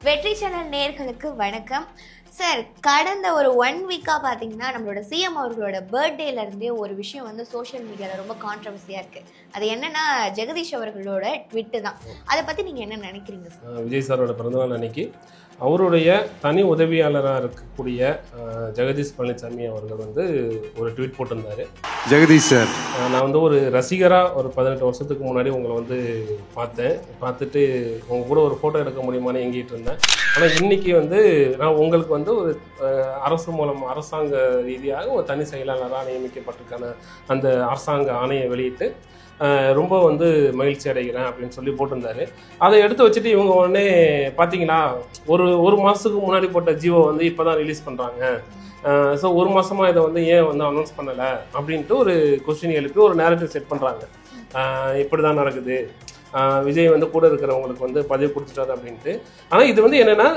வெற்றி சேனல் நேயர்களுக்கு வணக்கம் சார். கடந்த ஒரு 1 வீக்காக பார்த்தீங்கன்னா நம்மளோட சிஎம் அவர்களோட பர்த்டேலேருந்தே ஒரு விஷயம் வந்து சோஷியல் மீடியாவில் ரொம்ப கான்ட்ரவர்சியாக இருக்குது. அது என்னன்னா ஜெகதீஷ் அவர்களோட ட்விட்டு தான். அதை பற்றி நீங்கள் என்ன நினைக்கிறீங்க சார்? விஜய் சாரோட பிறந்தநாள் அன்னைக்கு அவருடைய தனி உதவியாளராக இருக்கக்கூடிய ஜெகதீஷ் பழனிசாமி அவர்கள் வந்து ஒரு ட்வீட் போட்டிருந்தார். ஜெகதீஷ் சார், நான் வந்து ஒரு ரசிகராக ஒரு 18 வருஷத்துக்கு முன்னாடி உங்களை வந்து பார்த்துட்டு உங்கள் கூட ஒரு ஃபோட்டோ எடுக்க முடியுமான்னு எங்கிட்டு இருந்தேன். ஆனால் இன்றைக்கி வந்து நான் உங்களுக்கு வந்து ஒரு அரசாங்க ரீதியாக ஒரு தனி செயலாளராக நியமிக்கப்பட்டிருக்கான அந்த அரசாங்க ஆணையை வெளியிட்டு ரொம்ப வந்து மகிழ்ச்சி அடைகிறேன் அப்படின்னு சொல்லி போட்டிருந்தாரு. அதை எடுத்து வச்சுட்டு இவங்க உடனே பார்த்தீங்களா ஒரு மாதத்துக்கு முன்னாடி போட்ட ஜியோ வந்து இப்போ தான் ரிலீஸ் பண்ணுறாங்க, ஸோ ஒரு மாதமாக இதை வந்து ஏன் வந்து அனௌன்ஸ் பண்ணலை அப்படின்ட்டு ஒரு கொஸ்டின் எழுப்பி ஒரு நேரட்டிவ் செட் பண்ணுறாங்க. இப்படி தான் நடக்குது, விஜய் வந்து கூட இருக்கிறவங்களுக்கு வந்து பதவி கொடுத்துட்டாரு அப்படின்ட்டு. ஆனால் இது வந்து என்னென்னா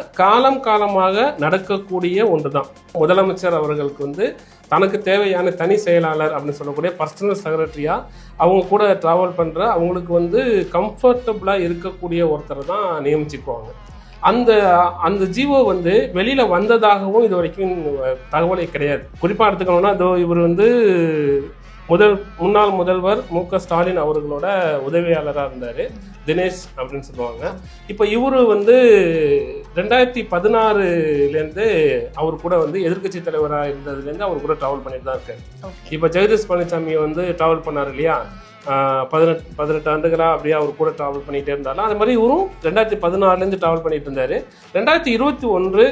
காலமாக நடக்கக்கூடிய ஒன்று தான். முதலமைச்சர் அவர்களுக்கு வந்து தனக்கு தேவையான தனி செயலாளர் அப்படின்னு சொல்லக்கூடிய பர்சனல் செக்ரட்டரியாக அவங்க கூட ட்ராவல் பண்ணுற அவங்களுக்கு வந்து கம்ஃபர்டபுளாக இருக்கக்கூடிய ஒருத்தரை தான் நியமிச்சுக்குவாங்க. அந்த ஜிஓ வந்து வெளியில் வந்ததாகவும் இது வரைக்கும் தகவலே கிடையாது. குறிப்பாக எடுத்துக்கணும்னா இவர் வந்து முன்னாள் முதல்வர் மு.க. ஸ்டாலின் அவர்களோட உதவியாளராக இருந்தார், தினேஷ் அப்படின்னு சொல்லுவாங்க. இப்போ இவர் வந்து 2016லேருந்து அவர் கூட வந்து எதிர்கட்சி தலைவராக இருந்ததுலேருந்து அவர் கூட ட்ராவல் பண்ணிட்டு தான் இருக்காரு. இப்போ ஜெகதீஷ் பழனிசாமி வந்து ட்ராவல் பண்ணார் இல்லையா, 18 ஆண்டுகளாக அப்படியே அவர் கூட ட்ராவல் பண்ணிகிட்டே இருந்தாலும் அது மாதிரி இவரும் 2016லேருந்து ட்ராவல் பண்ணிட்டு இருந்தார். 2021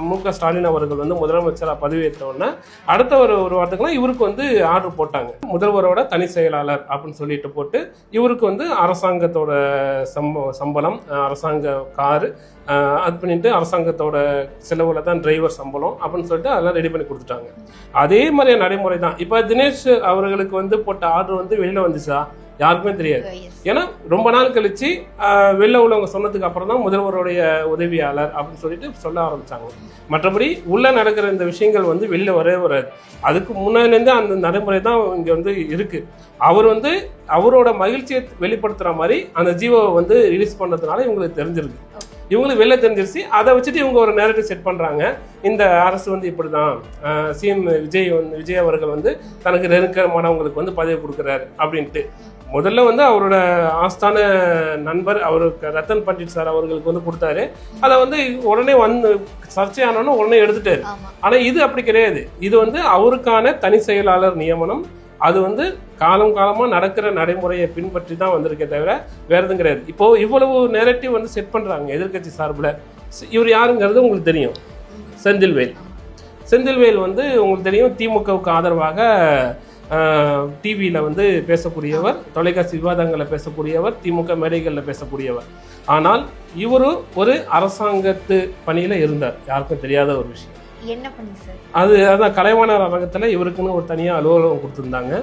மு.க. ஸ்டாலின் அவர்கள் வந்து முதலமைச்சராக பதவியேற்ற உடனே அடுத்த ஒரு வாரத்துக்குலாம் இவருக்கு வந்து ஆர்டர் போட்டாங்க, முதல்வரோட தனி செயலாளர் அப்படின்னு சொல்லிட்டு போட்டு இவருக்கு வந்து அரசாங்கத்தோட சம்பளம், அரசாங்க காரு அது பண்ணிட்டு அரசாங்கத்தோட செலவில் தான் டிரைவர் சம்பளம் அப்படின்னு சொல்லிட்டு அதெல்லாம் ரெடி பண்ணி கொடுத்துட்டாங்க. அதே மாதிரியான நடைமுறை தான் இப்போ தினேஷ் அவர்களுக்கு வந்து போட்ட ஆர்டர் வந்து வெளியில் வந்துச்சா யாருக்குமே தெரியாது. ஏன்னா ரொம்ப நாள் கழிச்சு வெளில உள்ளவங்க சொன்னதுக்கு அப்புறம் தான் முதல்வருடைய உதவியாளர் அப்படின்னு சொல்லிட்டு சொல்ல ஆரம்பிச்சாங்க. மற்றபடி உள்ள நடக்கிற இந்த விஷயங்கள் வந்து வெளில வரவே வராது. அதுக்கு முன்னாடிலேருந்து அந்த நடைமுறை தான் இங்கே வந்து இருக்கு. அவர் வந்து அவரோட மகிழ்ச்சியை வெளிப்படுத்துற மாதிரி அந்த ஜியோவை வந்து ரிலீஸ் பண்ணதுனால இவங்களுக்கு தெரிஞ்சிருக்கு, இவங்களுக்கு வெளில தெரிஞ்சிருச்சு. அதை வச்சுட்டு இவங்க ஒரு நேரட்டிவ் செட் பண்ணுறாங்க, இந்த அரசு வந்து இப்படி தான் சிஎம் விஜய் அவர்கள் வந்து தனக்கு நெருக்கமானவங்களுக்கு வந்து பதவி கொடுக்குறாரு அப்படின்ட்டு. முதல்ல வந்து அவரோட ஆஸ்தான நண்பர் அவருக்கு ரத்தன் பண்டிட் சார் அவர்களுக்கு வந்து கொடுத்தாரு. அதை வந்து உடனே வந்து சர்ச்சையானோன்னு உடனே எடுத்துட்டாரு. ஆனால் இது அப்படி கிடையாது. இது வந்து அவருக்கான தனி செயலாளர் நியமனம். அது வந்து காலமாக நடக்கிற நடைமுறையை பின்பற்றி தான் வந்திருக்கே தவிர வேறு எதுவும் கிடையாது. இப்போது இவ்வளவு நேரட்டிவ் வந்து செட் எதிர்கட்சி சார்பில். இவர் யாருங்கிறது உங்களுக்கு தெரியும், செந்தில்வேல் வந்து உங்களுக்கு தெரியும், திமுகவுக்கு ஆதரவாக டிவியில் வந்து பேசக்கூடியவர், தொலைக்காட்சி விவாதங்களை பேசக்கூடியவர், திமுக மேடைகளில் பேசக்கூடியவர். ஆனால் இவரு ஒரு அரசாங்கத்து பணியில் இருந்தார், யாருக்கும் தெரியாத ஒரு விஷயம். என்ன பண்ணி சார்? அதான் கலைவாணர் அரங்கத்தில் இவருக்குன்னு ஒரு தனியாக அலுவலகம் கொடுத்துருந்தாங்க.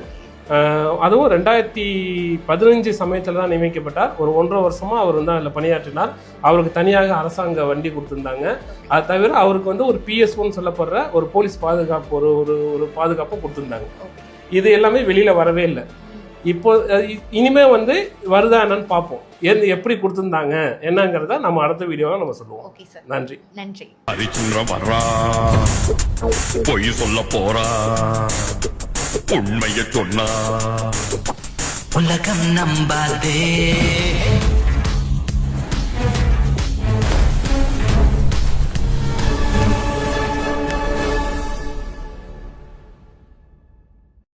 அதுவும் 2015 சமயத்தில் தான் நியமிக்கப்பட்டார். ஒரு 1.5 வருஷமாக அவர் வந்து அதில் பணியாற்றினார். அவருக்கு தனியாக அரசாங்க வண்டி கொடுத்துருந்தாங்க. அது தவிர அவருக்கு வந்து ஒரு PSOன்னு சொல்லப்படுற ஒரு போலீஸ் பாதுகாப்பு ஒரு பாதுகாப்பும் கொடுத்துருந்தாங்க. இது எல்லாமே வெளியில் வரவே இல்லை. இப்போ இனிமே வந்து வருதா என்னன்னு பார்ப்போம். எப்படி கொடுத்துருந்தாங்க என்னங்கிறத நம்ம அடுத்த வீடியோவில் நம்ம சொல்லுவோம். நன்றி. பொய் சொல்ல போறா, உண்மையை சொன்னா உலகம் நம்பாதே.